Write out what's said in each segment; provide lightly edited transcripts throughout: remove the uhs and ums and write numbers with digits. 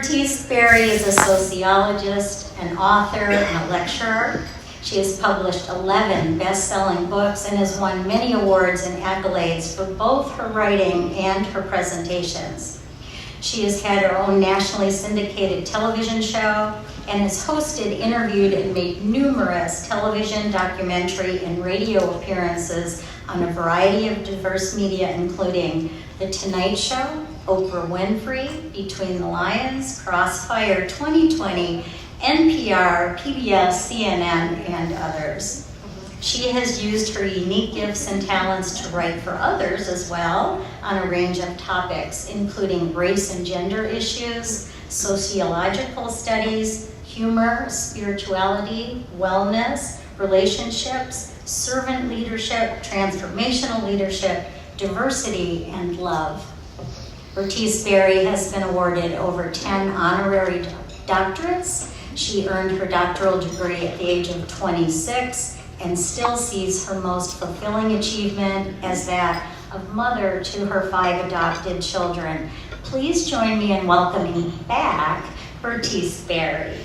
Bertice Berry is a sociologist, an author, and a lecturer. She has published 11 best-selling books and has won many awards and accolades for both her writing and her presentations. She has had her own nationally syndicated television show and has hosted, interviewed, and made numerous television, documentary, and radio appearances on a variety of diverse media, including The Tonight Show, Oprah Winfrey, Between the Lions, Crossfire 2020, NPR, PBS, CNN, and others. She has used her unique gifts and talents to write for others as well on a range of topics, including race and gender issues, sociological studies, humor, spirituality, wellness, relationships, servant leadership, transformational leadership, diversity, and love. Bertice Berry has been awarded over 10 honorary doctorates. She earned her doctoral degree at the age of 26 and still sees her most fulfilling achievement as that of mother to her 5 adopted children. Please join me in welcoming back Bertice Berry.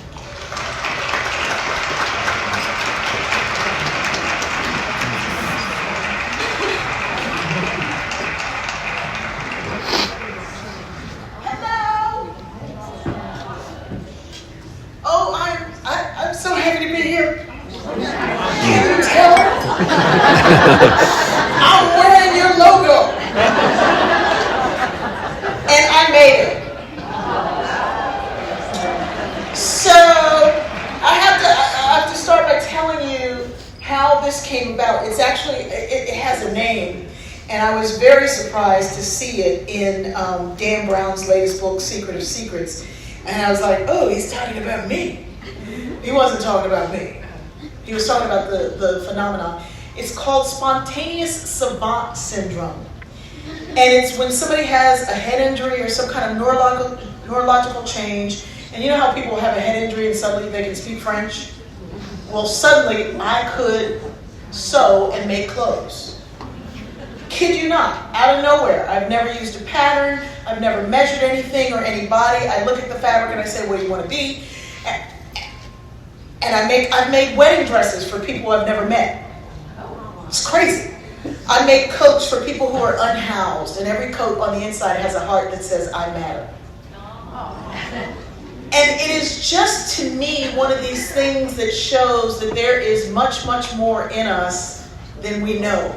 I'm wearing your logo, and I made it. So I have to start by telling you how this came about. It's actually, it has a name, and I was very surprised to see it in Dan Brown's latest book, Secret of Secrets, and I was like, oh, he's talking about me. He wasn't talking about me. He was talking about the phenomenon. It's called spontaneous savant syndrome. And it's when somebody has a head injury or some kind of neurological change, and you know how people have a head injury and suddenly they can speak French? Well, suddenly I could sew and make clothes. Kid you not, out of nowhere. I've never used a pattern, I've never measured anything or anybody. I look at the fabric and I say, what do you want to be? And I've made wedding dresses for people I've never met. It's crazy. I make coats for people who are unhoused, and every coat on the inside has a heart that says, I matter. And it is just, to me, one of these things that shows that there is much, much more in us than we know.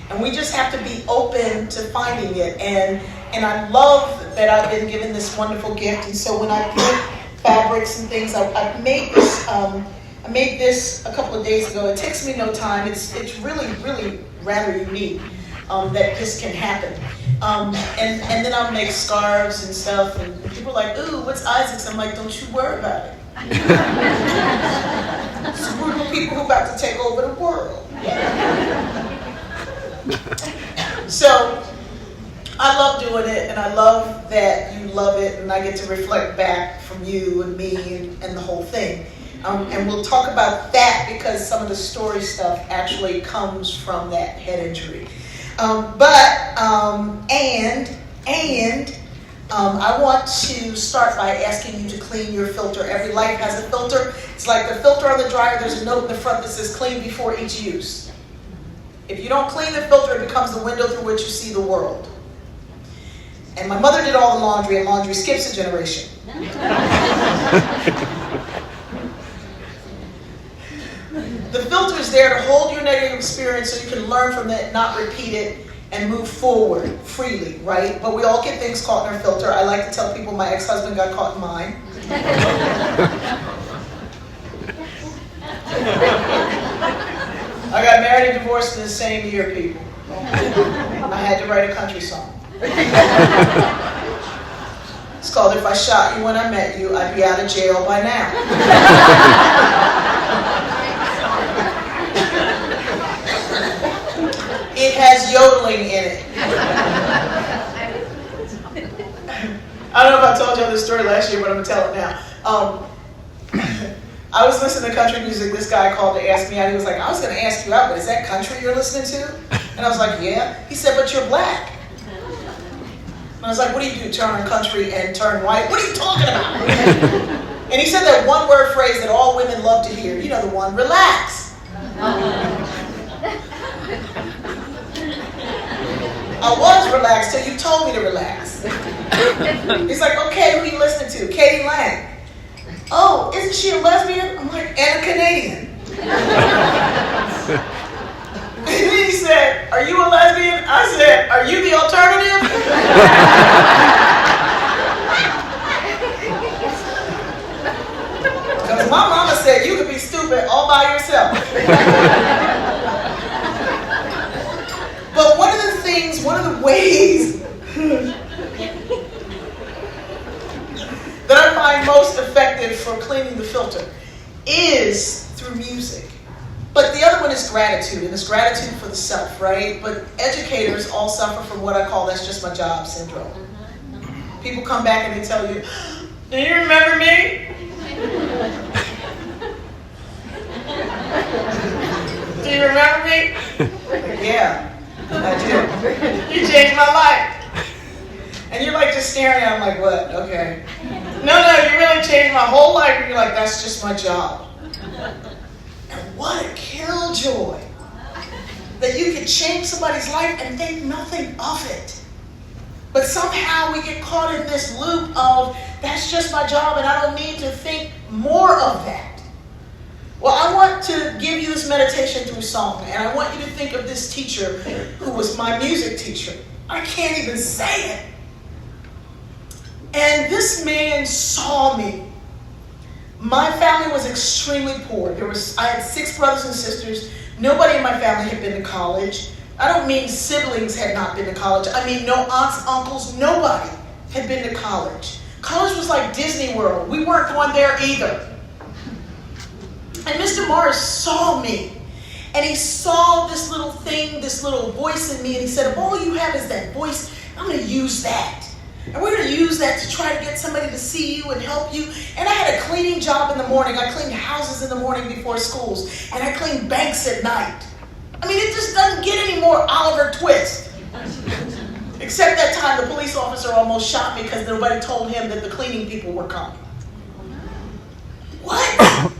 And we just have to be open to finding it. And I love that I've been given this wonderful gift. And so when I make fabrics and things, I made this. I made this a couple of days ago. It takes me no time. It's really, really rather unique that this can happen. And then I'll make scarves and stuff. And people are like, ooh, what's ISACS? I'm like, don't you worry about it. It's a group of people who are about to take over the world. So I love doing it, and I love that you love it, and I get to reflect back from you and me and the whole thing. And we'll talk about that because some of the story stuff actually comes from that head injury. I want to start by asking you to clean your filter. Every life has a filter. It's like the filter on the dryer. There's a note in the front that says clean before each use. If you don't clean the filter, it becomes the window through which you see the world. And my mother did all the laundry, and laundry skips a generation. The filter is there to hold your negative experience so you can learn from it, not repeat it, and move forward freely, right? But we all get things caught in our filter. I like to tell people my ex-husband got caught in mine. I got married and divorced in the same year, people. I had to write a country song. It's called If I Shot You When I Met You, I'd Be Out of Jail by Now. It has yodeling in it. I don't know if I told y'all this story last year, but I'm going to tell it now. I was listening to country music. This guy called to ask me out. He was like, I was going to ask you out, but is that country you're listening to? And I was like, yeah. He said, but you're black. And I was like, what do you do, turn country and turn white? What are you talking about? And he said that one word phrase that all women love to hear. You know the one, relax. I was relaxed till you told me to relax. He's like, okay, who are you listening to? Katie Lang. Oh, isn't she a lesbian? I'm like, and a Canadian. And then he said, are you a lesbian? I said, are you the alternative? Because my mama said you could be stupid all by yourself. But one of the ways that I find most effective for cleaning the filter is through music. But the other one is gratitude, and it's gratitude for the self, right? But educators all suffer from what I call that's just my job syndrome. People come back and they tell you, do you remember me? Do you remember me? Yeah, I do. You changed my life. And you're like just staring at them like, what? Okay. No, you really changed my whole life. And you're like, that's just my job. And what a killjoy that you could change somebody's life and think nothing of it. But somehow we get caught in this loop of, that's just my job and I don't need to think more of that. Well, I want to give you this meditation through song, and I want you to think of this teacher who was my music teacher. I can't even say it. And this man saw me. My family was extremely poor. I had 6 brothers and sisters. Nobody in my family had been to college. I don't mean siblings had not been to college. I mean no aunts, uncles, nobody had been to college. College was like Disney World. We weren't going there either. And Mr. Morris saw me. And he saw this little thing, this little voice in me, and he said, if all you have is that voice, I'm going to use that. And we're going to use that to try to get somebody to see you and help you. And I had a cleaning job in the morning. I cleaned houses in the morning before schools. And I cleaned banks at night. I mean, it just doesn't get any more Oliver Twist. Except that time the police officer almost shot me because nobody told him that the cleaning people were coming. What?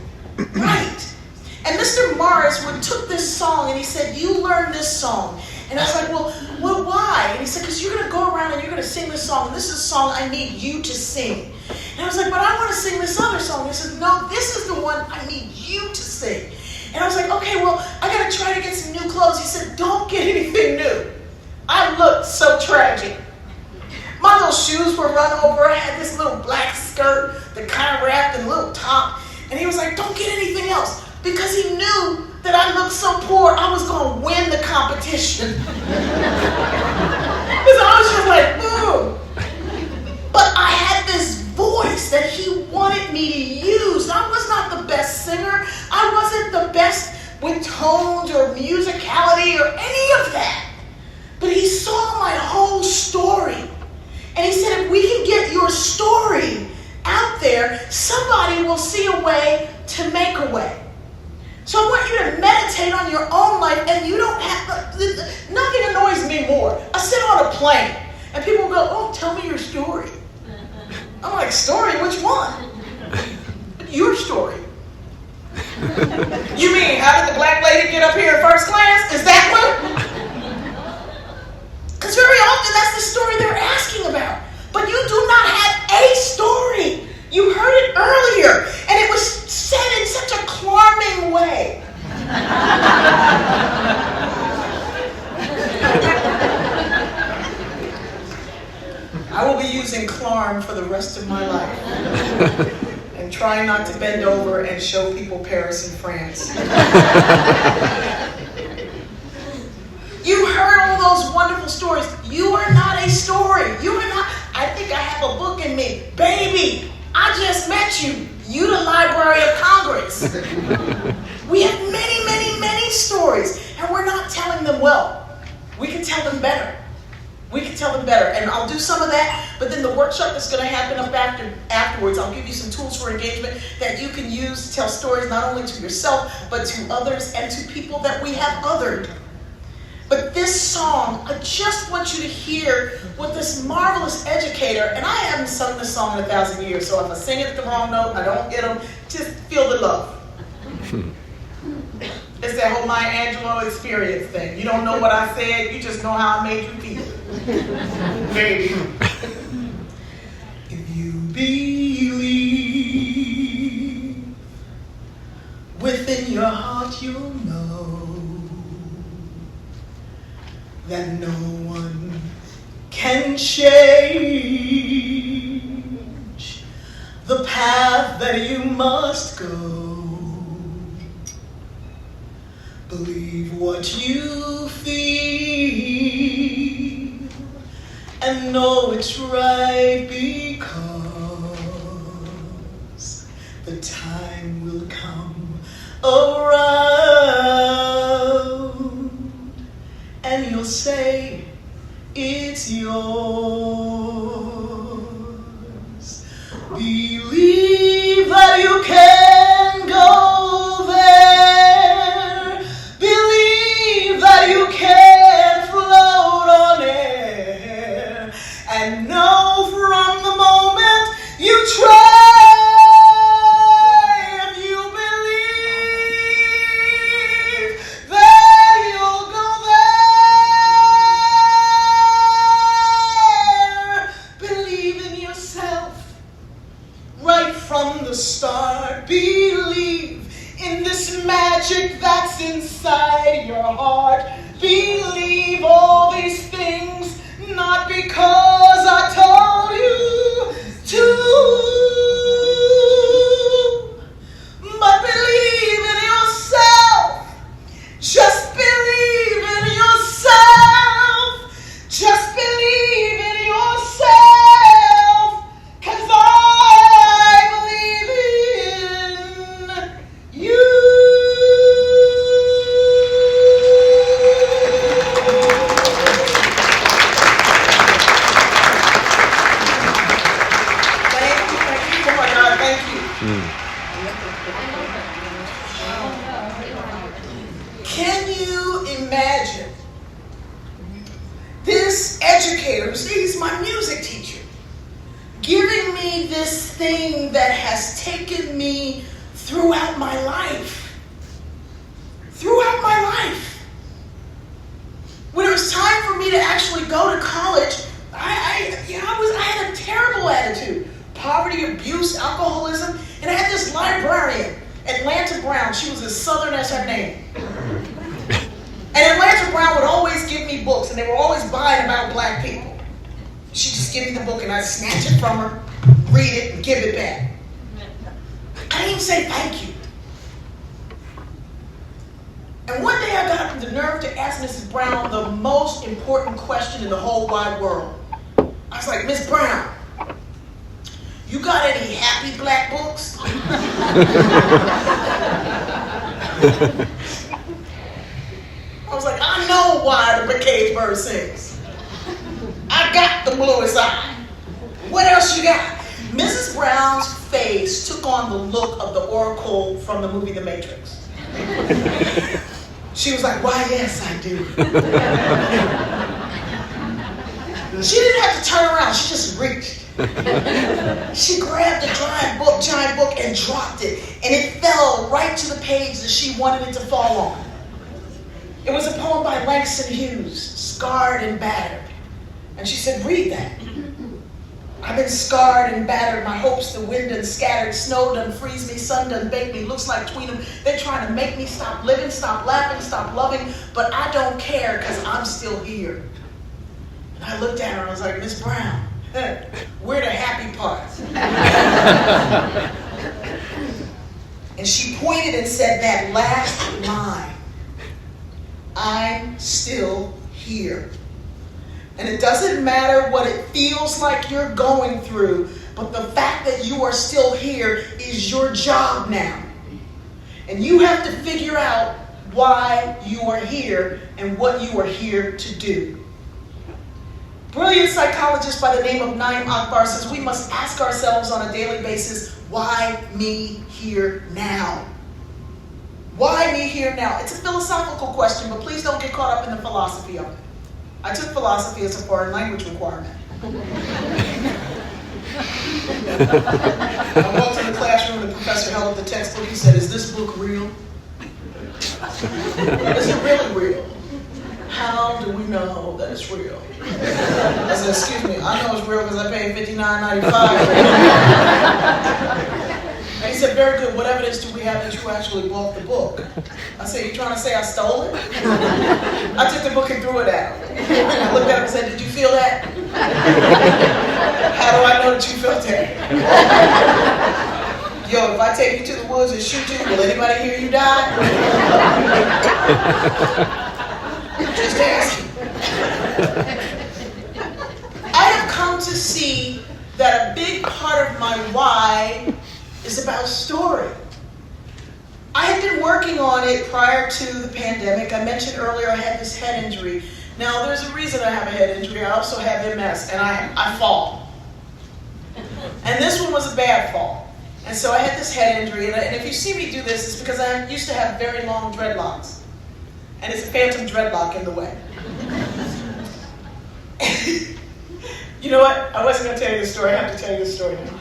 Right. And Mr. Morris took this song and he said, you learn this song. And I was like, well, why? And he said, because you're going to go around and you're going to sing this song. And this is a song I need you to sing. And I was like, but I want to sing this other song. He said, no, this is the one I need you to sing. And I was like, okay, well, I got to try to get some new clothes. He said, don't get anything new. I looked so tragic. My little shoes were run over. I had this little black skirt that kind of wrapped in a little top. And he was like, don't get anything else. Because he knew that I looked so poor, I was going to win the competition. Because I was just like, boom. But I had this voice that he wanted me to use. I was not the best singer. I wasn't the best with tones or musicality or any of that. But he saw my whole story. And he said, if we can get your story out there, somebody will see a way to make a way. So I want you to meditate on your own life, and you don't have, nothing annoys me more. I sit on a plane, and people go, oh, tell me your story. I'm like, story? Which one? Your story. You mean, how did the black lady get up here in first class? Is that one? Because very often that's the story they're asking about. But you do not have a story. You heard it earlier, and it was said in such a charming way. I will be using Clarm for the rest of my life and trying not to bend over and show people Paris and France. You heard all those wonderful stories. You are not a story. You are not. I think I have a book in me. Baby, I just met you. You the Library of Congress. We have many, many, many stories, and we're not telling them well. We can tell them better. We can tell them better, and I'll do some of that, but then the workshop that's going to happen up afterwards, I'll give you some tools for engagement that you can use to tell stories not only to yourself, but to others and to people that we have othered. But this song, I just want you to hear what this marvelous educator, and I haven't sung this song in 1,000 years, so if I sing it at the wrong note, I don't get them, just feel the love. It's that whole Maya Angelou experience thing. You don't know what I said, you just know how I made you feel. Baby. If you believe, within your heart you'll know that no one can change the path that you must go. Believe what you feel and know it's right, because the time will come around and you'll say it's yours. Believe that you can go there. Believe that you can float on air. And know from the moment you try, if you believe, then you'll go there. Believe in yourself right from the start. Believe in this magic that's inside your heart. Believe all these things, not because I told you to, but believe in yourself. Just believe in yourself. Just believe in yourself, 'cause I believe in you. Thank you. Oh my God, thank you. Can you imagine this educator, he's my music teacher, giving me this thing that has taken me throughout my life? Throughout my life. When it was time for me to actually go to college, I had a terrible attitude. Poverty, abuse, alcoholism, and I had this librarian, Atlanta Brown. She was as Southern as her name. And Atlanta Brown would always give me books, and they were always buying about black people. She'd just give me the book, and I'd snatch it from her, read it, and give it back. I didn't even say thank you. And one day I got up the nerve to ask Mrs. Brown the most important question in the whole wide world. I was like, Miss Brown, you got any happy black books? I was like, I know why the caged bird sings. I got the bluest eye. What else you got? Mrs. Brown's face took on the look of the Oracle from the movie The Matrix. She was like, why, yes, I do. She didn't have to turn around. She just reached. She grabbed a giant book, and dropped it. And it fell right to the page that she wanted it to fall on. It was a poem by Langston Hughes, Scarred and Battered. And she said, read that. I've been scarred and battered, my hopes the wind done scattered, snow done freeze me, sun done bake me, looks like between them, they're trying to make me stop living, stop laughing, stop loving, but I don't care because I'm still here. And I looked at her and I was like, Miss Brown, we're the happy parts. And she pointed and said that last line, I'm still here. And it doesn't matter what it feels like you're going through, but the fact that you are still here is your job now. And you have to figure out why you are here and what you are here to do. Brilliant psychologist by the name of Naim Akbar says we must ask ourselves on a daily basis, why me here now? Why me here now? It's a philosophical question, but please don't get caught up in the philosophy of it. I took philosophy as a foreign language requirement. I walked in the classroom, the professor held up the textbook. He said, "Is this book real? Is it really real? How do we know that it's real?" I said, "Excuse me, I know it's real because I paid $59.95. And he said, "Very good. What evidence do we have that you actually bought the book?" I said, "You trying to say I stole it?" I took the book and threw it at him. I looked at him and said, "Did you feel that? How do I know that you felt that? Yo, if I take you to the woods and shoot you, will anybody hear you die?" Just asking. I have come to see that a big part of my why is about story. I had been working on it prior to the pandemic. I mentioned earlier I had this head injury. Now, there's a reason I have a head injury. I also have MS, and I fall. And this one was a bad fall. And so I had this head injury, and if you see me do this, it's because I used to have very long dreadlocks. And it's a phantom dreadlock in the way. You know what? I wasn't going to tell you this story. I have to tell you this story now.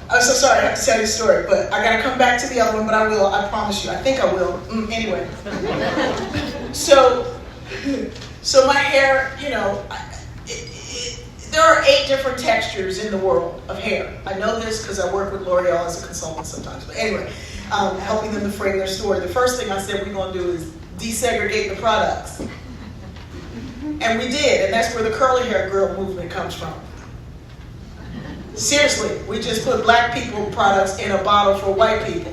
I'm so sorry, I have to tell you the story, but I got to come back to the other one, but I will, I promise you. I think I will. Anyway. So my hair, you know, there are 8 different textures in the world of hair. I know this because I work with L'Oreal as a consultant sometimes. But anyway, helping them to frame their story. The first thing I said we're going to do is desegregate the products. And we did, and that's where the curly hair girl movement comes from. Seriously, we just put black people products in a bottle for white people.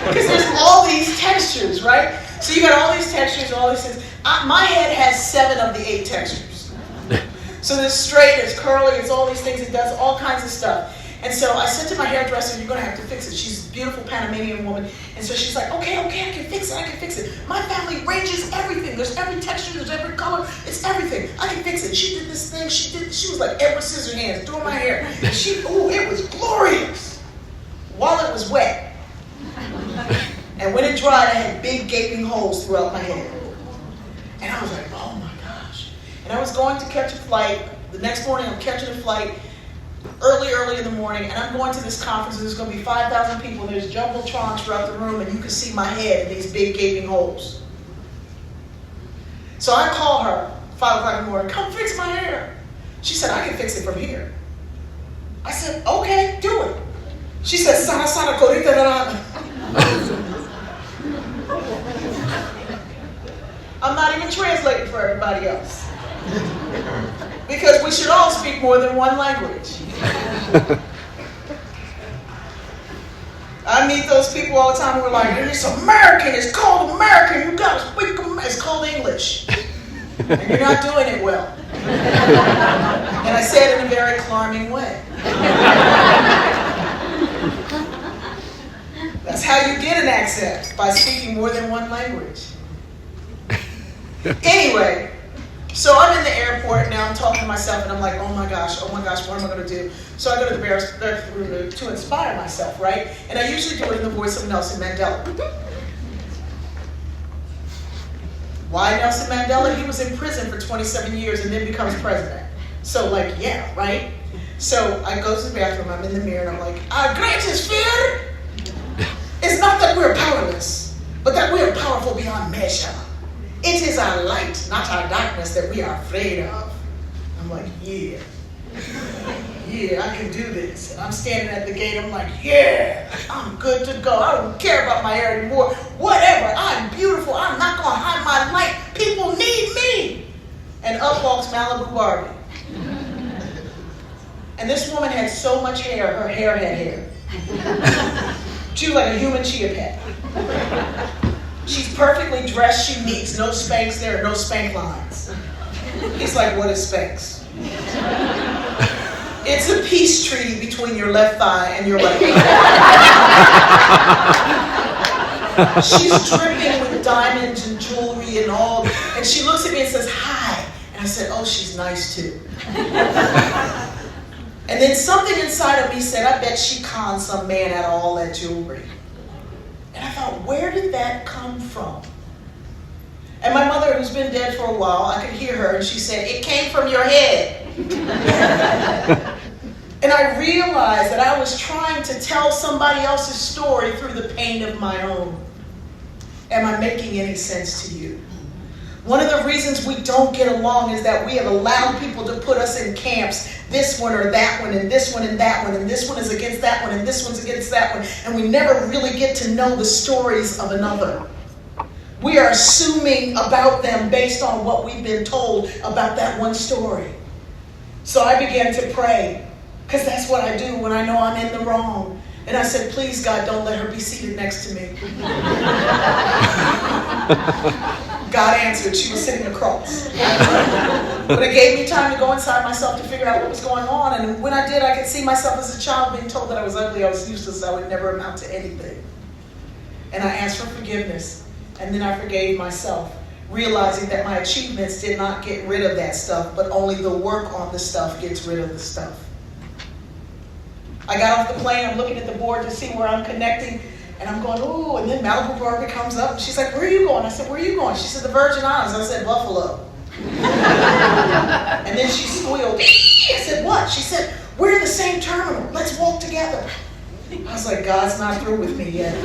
Because there's all these textures, right? So you got all these textures, all these things. My head has 7 of the 8 textures. So there's straight, it's curly, it's all these things, it does all kinds of stuff. And so I said to my hairdresser, "You're going to have to fix it." She's a beautiful Panamanian woman. And so she's like, okay, I can fix it. My family ranges everything. There's every texture, there's every color, it's everything. I can fix it. She did this thing, she was like Edward Scissorhands doing my hair. And it was glorious while it was wet. And when it dried, I had big gaping holes throughout my head. And I was like, oh my gosh. And I was going to catch a flight. The next morning, I'm catching a flight. Early in the morning, and I'm going to this conference, and there's going to be 5,000 people, and there's jumbotrons throughout the room, and you can see my head in these big gaping holes. So I call her 5 o'clock in the morning, "Come fix my hair." She said, "I can fix it from here." I said, "Okay, do it." She said, "Sana sana korita na." I'm not even translating for everybody else. Because we should all speak more than one language. I meet those people all the time who are like, "It's American, it's called American, you gotta speak American." It's called English. And you're not doing it well. And I say it in a very alarming way. That's how you get an accent, by speaking more than one language. Anyway, so I'm in the airport now, I'm talking to myself, and I'm like, oh my gosh, what am I going to do? So I go to the bathroom to inspire myself, right? And I usually do it in the voice of Nelson Mandela. Why Nelson Mandela? He was in prison for 27 years and then becomes president. So like, yeah, right? So I go to the bathroom, I'm in the mirror, and I'm like, our greatest fear is not that we're powerless, but that we're powerful beyond measure. It is our light, not our darkness, that we are afraid of. I'm like, yeah, I can do this. And I'm standing at the gate, I'm like, yeah, I'm good to go. I don't care about my hair anymore. Whatever, I'm beautiful. I'm not going to hide my light. People need me. And up walks Malibu Barbie. And this woman had so much hair, her hair had hair. She was like a human chia pet. She's perfectly dressed, she needs no Spanx, there are no Spank lines. He's like, what is Spanx? It's a peace treaty between your left thigh and your right thigh. She's dripping with diamonds and jewelry and all, and she looks at me and says, hi. And I said, oh, she's nice too. And then something inside of me said, I bet she conned some man out of all that jewelry. And I thought, where did that come from? And my mother, who's been dead for a while, I could hear her, and she said, it came from your head. And I realized that I was trying to tell somebody else's story through the pain of my own. Am I making any sense to you? One of the reasons we don't get along is that we have allowed people to put us in camps, this one or that one, and this one and that one, and this one is against that one, and this one's against that one, and we never really get to know the stories of another. We are assuming about them based on what we've been told about that one story. So I began to pray, because that's what I do when I know I'm in the wrong. And I said, please, God, don't let her be seated next to me. God answered. She was sitting across. But it gave me time to go inside myself to figure out what was going on. And when I did, I could see myself as a child being told that I was ugly, I was useless, I would never amount to anything. And I asked for forgiveness. And then I forgave myself, realizing that my achievements did not get rid of that stuff, but only the work on the stuff gets rid of the stuff. I got off the plane, I'm looking at the board to see where I'm connecting, and I'm going, ooh, and then Malibu Barbie comes up, and she's like, where are you going? I said, where are you going? She said, the Virgin Islands. I said, Buffalo. And then she squealed. I said, what? She said, we're in the same terminal. Let's walk together. I was like, God's not through with me yet.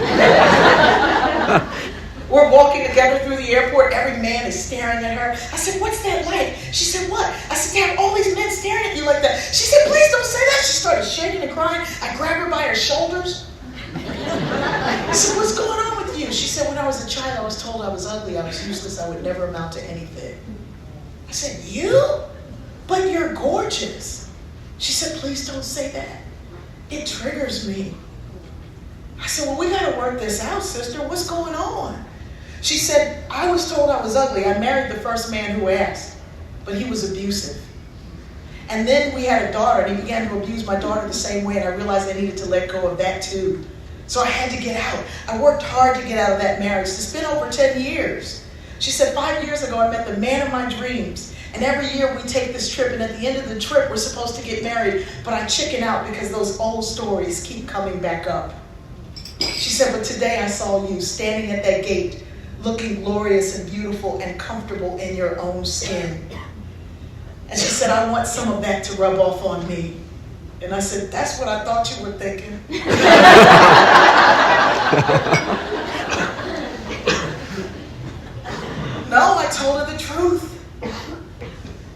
We're walking together through the airport. Every man is staring at her. I said, what's that like? She said, what? I said, there are all these men staring at you like that. She said, please don't say that. She started shaking and crying. I grabbed her by her shoulders. I said, what's going on with you? She said, when I was a child, I was told I was ugly, I was useless, I would never amount to anything. I said, you? But you're gorgeous. She said, please don't say that. It triggers me. I said, well, we got to work this out, sister. What's going on? She said, I was told I was ugly. I married the first man who asked, but he was abusive. And then we had a daughter, and he began to abuse my daughter the same way, and I realized I needed to let go of that too. So I had to get out. I worked hard to get out of that marriage. It's been over 10 years. She said, 5 years ago, I met the man of my dreams. And every year we take this trip, and at the end of the trip, we're supposed to get married. But I chicken out because those old stories keep coming back up. She said, but today I saw you standing at that gate, looking glorious and beautiful and comfortable in your own skin. And she said, I want some of that to rub off on me. And I said, that's what I thought you were thinking. No, I told her the truth.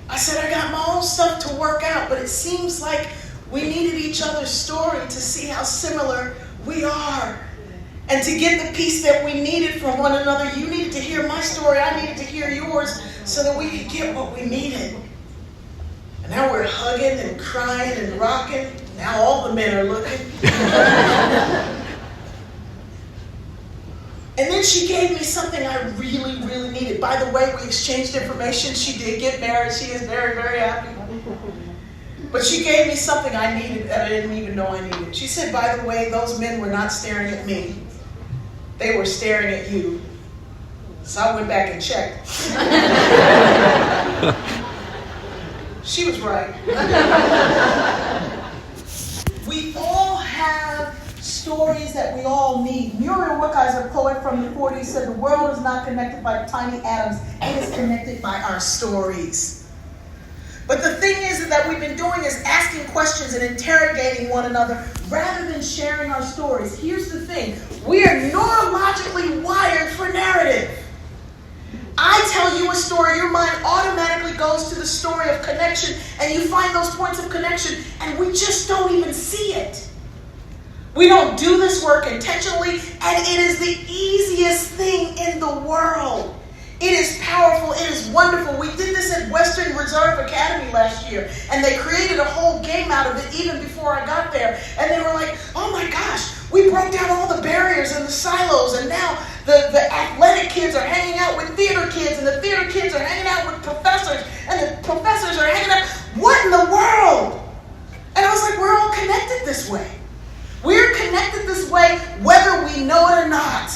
I said, I got my own stuff to work out, but it seems like we needed each other's story to see how similar we are. And to get the piece that we needed from one another, you needed to hear my story, I needed to hear yours, so that we could get what we needed. And now we're hugging and crying and rocking. Now all the men are looking. And then she gave me something I really, really needed. By the way, we exchanged information. She did get married. She is very, very happy. But she gave me something I needed that I didn't even know I needed. She said, by the way, those men were not staring at me. They were staring at you. So I went back and checked. She was right. We all have stories that we all need. Muriel Rukeyser, a poet from the 40s, said the world is not connected by tiny atoms. It is connected by our stories. But the thing is that we've been doing is asking questions and interrogating one another rather than sharing our stories. Here's the thing. We are neurologically wired for narrative. I tell you a story, your mind automatically goes to the story of connection, and you find those points of connection, and we just don't even see it. We don't do this work intentionally, and it is the easiest thing in the world. It is powerful. It is wonderful. We did this at Western Reserve Academy last year, and they created a whole game out of it even before I got there. And they were like, oh my gosh, we broke down all the barriers and the silos, and now the athletic kids are hanging out with theater kids, and the theater kids are hanging out with professors, and the professors are hanging out. What in the world? And I was like, we're all connected this way. We're connected this way whether we know it or not.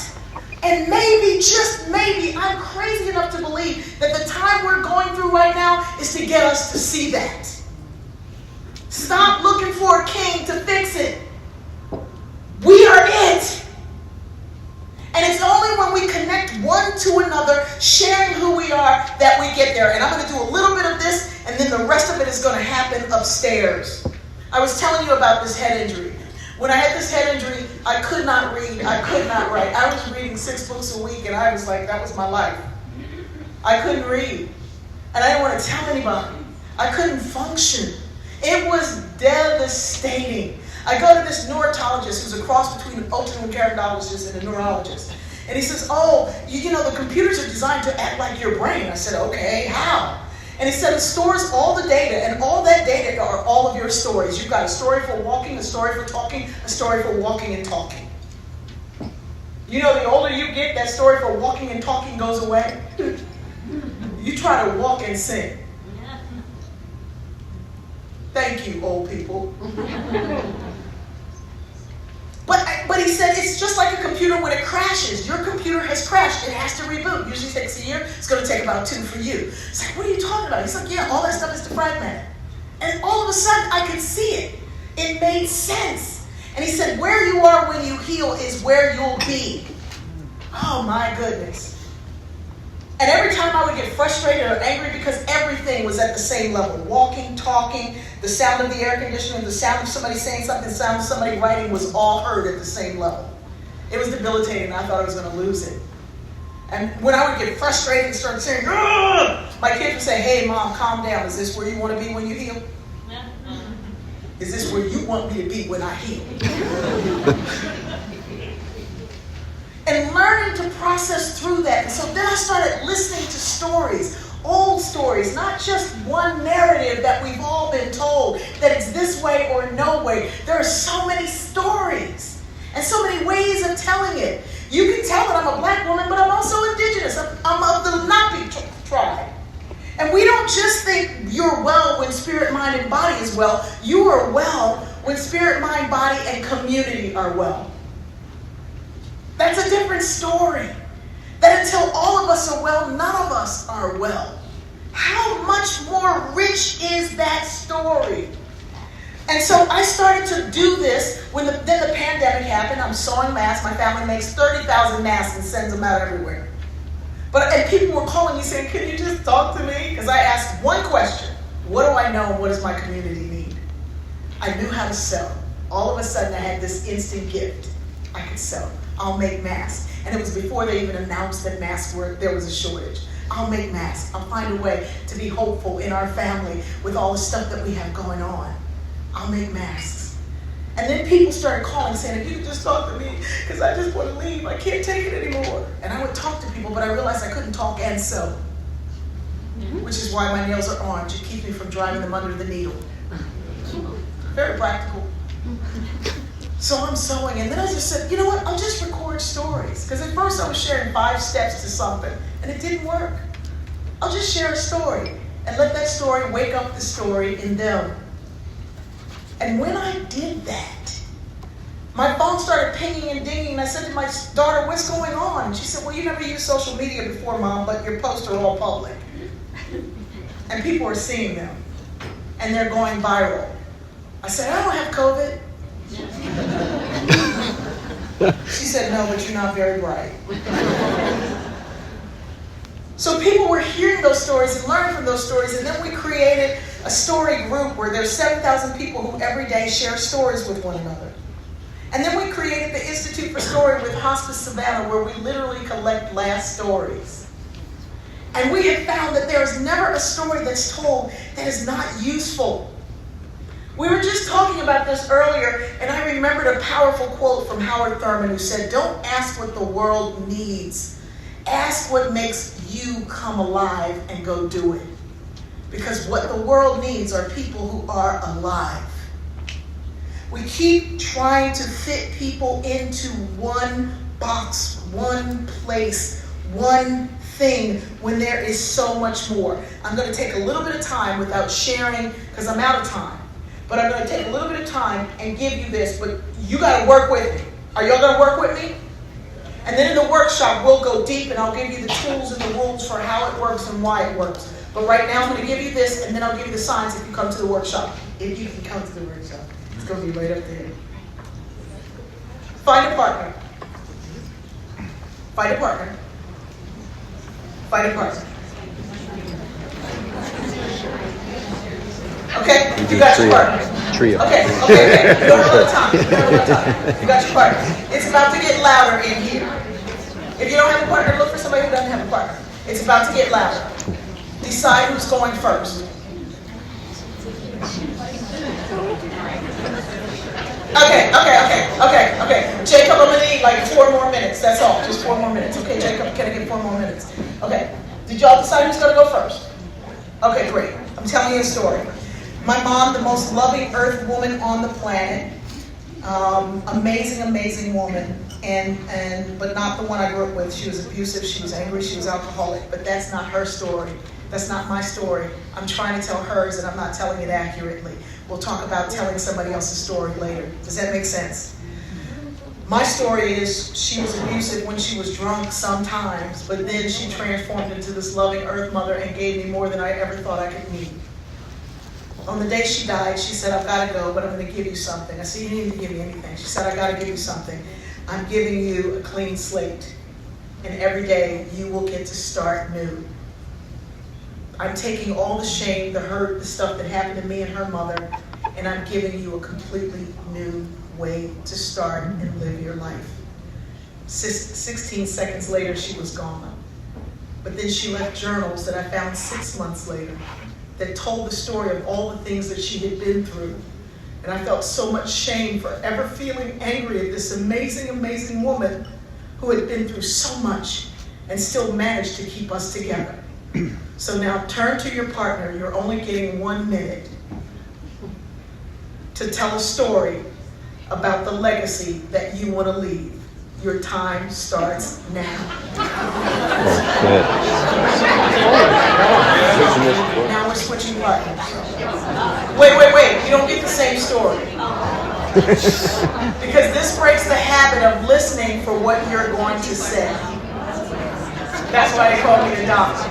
And maybe, just maybe, I'm crazy enough to believe that the time we're going through right now is to get us to see that. Stop looking for a king to fix it. We are it. And it's only when we connect one to another, sharing who we are, that we get there. And I'm going to do a little bit of this, and then the rest of it is going to happen upstairs. I was telling you about this head injury. When I had this head injury, I could not read, I could not write. I was reading 6 books a week, and I was like, that was my life. I couldn't read. And I didn't want to tell anybody. I couldn't function. It was devastating. I go to this neurologist who's a cross between an otolaryngologist and a neurologist. And he says, oh, you know, the computers are designed to act like your brain. I said, okay, how? And he said it stores all the data, and all that data are all of your stories. You've got a story for walking, a story for talking, a story for walking and talking. You know, the older you get, that story for walking and talking goes away. You try to walk and sing. Thank you, old people. But he said it's just like a computer when it crashes. Your computer has crashed. It has to reboot. Usually takes a year. It's going to take about 2 for you. It's like, what are you talking about? He's like, yeah, all that stuff is defragmented. And all of a sudden, I could see it. It made sense. And he said, where you are when you heal is where you'll be. Oh, my goodness. And every time I would get frustrated or angry because everything was at the same level. Walking, talking, the sound of the air conditioner, the sound of somebody saying something, the sound of somebody writing was all heard at the same level. It was debilitating, and I thought I was going to lose it. And when I would get frustrated and start saying, "Ugh!" my kids would say, hey, Mom, calm down. Is this where you want to be when you heal? Is this where you want me to be when I heal? And learning to process through that. And so then I started listening to stories, old stories, not just one narrative that we've all been told, that it's this way or no way. There are so many stories and so many ways of telling it. You can tell that I'm a black woman, but I'm also indigenous. I'm of the Napi tribe. And we don't just think you're well when spirit, mind, and body is well. You are well when spirit, mind, body, and community are well. That's a different story. That until all of us are well, none of us are well. How much more rich is that story? And so I started to do this when then the pandemic happened. I'm sewing masks. My family makes 30,000 masks and sends them out everywhere. And people were calling me saying, can you just talk to me? Because I asked one question. What do I know and what does my community need? I knew how to sew. All of a sudden I had this instant gift. I could sew. I'll make masks. And it was before they even announced that there was a shortage. I'll make masks. I'll find a way to be hopeful in our family with all the stuff that we have going on. I'll make masks. And then people started calling saying, if you could just talk to me, because I just want to leave. I can't take it anymore. And I would talk to people, but I realized I couldn't talk and sew. Which is why my nails are orange. It keeps me from driving them under the needle. Very practical. So I'm sewing, and then I just said, you know what, I'll just record stories. Because at first I was sharing 5 steps to something, and it didn't work. I'll just share a story, and let that story wake up the story in them. And when I did that, my phone started pinging and dinging, and I said to my daughter, what's going on? And she said, well, you never used social media before, Mom, but your posts are all public. And people are seeing them, and they're going viral. I said, I don't have COVID. She said, no, but you're not very bright. So people were hearing those stories and learning from those stories, and then we created a story group where there's 7,000 people who every day share stories with one another. And then we created the Institute for Story with Hospice Savannah, where we literally collect last stories. And we have found that there is never a story that's told that is not useful. We were just talking about this earlier, and I remembered a powerful quote from Howard Thurman who said, don't ask what the world needs. Ask what makes you come alive and go do it. Because what the world needs are people who are alive. We keep trying to fit people into one box, one place, one thing, when there is so much more. I'm going to take a little bit of time without sharing, because I'm out of time. But I'm going to take a little bit of time and give you this, but you got to work with me. Are y'all going to work with me? And then in the workshop, we'll go deep, and I'll give you the tools and the rules for how it works and why it works. But right now, I'm going to give you this, and then I'll give you the signs if you come to the workshop. If you can come to the workshop. It's going to be right up there. Find a partner. Find a partner. Find a partner. Okay, you got your partner. Trio. Okay. You don't have a lot of time. You got your partner. It's about to get louder in here. If you don't have a partner, look for somebody who doesn't have a partner. It's about to get louder. Decide who's going first. Okay. Jacob, I'm gonna need like 4 more minutes. That's all. Just 4 more minutes. Okay, Jacob, can I get 4 more minutes? Okay. Did y'all decide who's gonna go first? Okay, great. I'm telling you a story. My mom, the most loving earth woman on the planet. Amazing woman. But not the one I grew up with. She was abusive, she was angry, she was alcoholic. But that's not her story. That's not my story. I'm trying to tell hers, and I'm not telling it accurately. We'll talk about telling somebody else's story later. Does that make sense? My story is she was abusive when she was drunk sometimes, but then she transformed into this loving earth mother and gave me more than I ever thought I could need. On the day she died, she said, I've got to go, but I'm going to give you something. I said, you didn't even give me anything. She said, I got to give you something. I'm giving you a clean slate, and every day you will get to start new. I'm taking all the shame, the hurt, the stuff that happened to me and her mother, and I'm giving you a completely new way to start and live your life. 16 seconds later, she was gone. But then she left journals that I found 6 months later that told the story of all the things that she had been through. And I felt so much shame for ever feeling angry at this amazing woman who had been through so much and still managed to keep us together. So now turn to your partner. You're only getting 1 minute to tell a story about the legacy that you want to leave. Your time starts now. Now we're switching buttons. Wait. You don't get the same story. Because this breaks the habit of listening for what you're going to say. That's why they call me the doctor.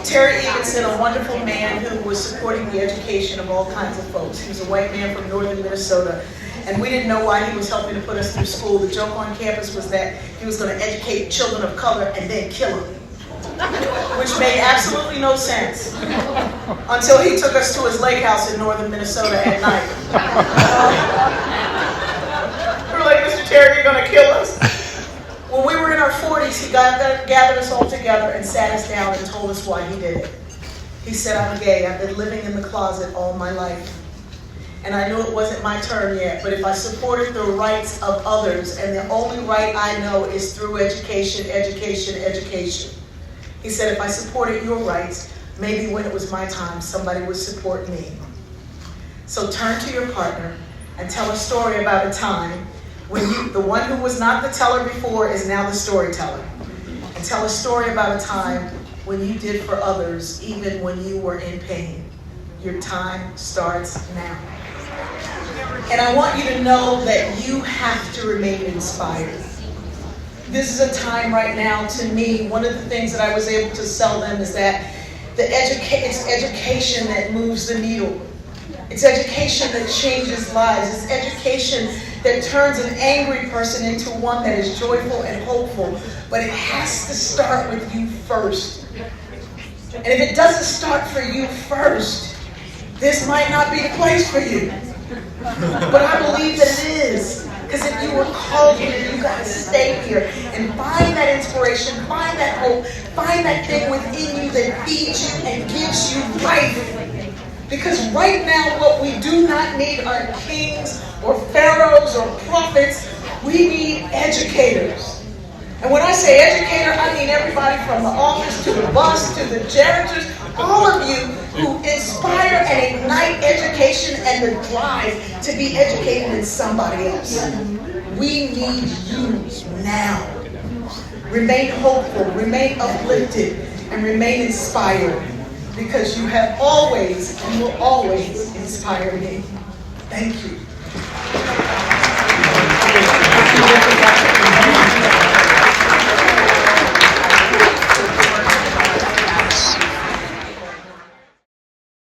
Terry Evenson, a wonderful man who was supporting the education of all kinds of folks. He was a white man from northern Minnesota, and we didn't know why he was helping to put us through school. The joke on campus was that he was going to educate children of color and then kill them, which made absolutely no sense until he took us to his lake house in northern Minnesota at night. We were like, Mr. Terry, you're going to kill us? When we were in our 40s, he gathered us all together and sat us down and told us why he did it. He said, I'm gay. I've been living in the closet all my life. And I knew it wasn't my turn yet, but if I supported the rights of others, and the only right I know is through education. He said, if I supported your rights, maybe when it was my time, somebody would support me. So turn to your partner and tell a story about a time when the one who was not the teller before is now the storyteller. And tell a story about a time when you did for others, even when you were in pain. Your time starts now. And I want you to know that you have to remain inspired. This is a time right now, to me, one of the things that I was able to sell them is that it's education that moves the needle. It's education that changes lives. It's education that turns an angry person into one that is joyful and hopeful. But it has to start with you first. And if it doesn't start for you first, this might not be the place for you. But I believe that it is. Because if you were called here, you got to stay here and find that inspiration, find that hope, find that thing within you that feeds you and gives you life. Because right now, what we do not need are kings or pharaohs or prophets. We need educators. And when I say educator, I mean everybody from the office to the bus to the janitors, all of you who inspire and ignite education and the drive to be educated in somebody else. We need you now. Remain hopeful, remain uplifted, and remain inspired. Because you have always and will always inspire me. Thank you.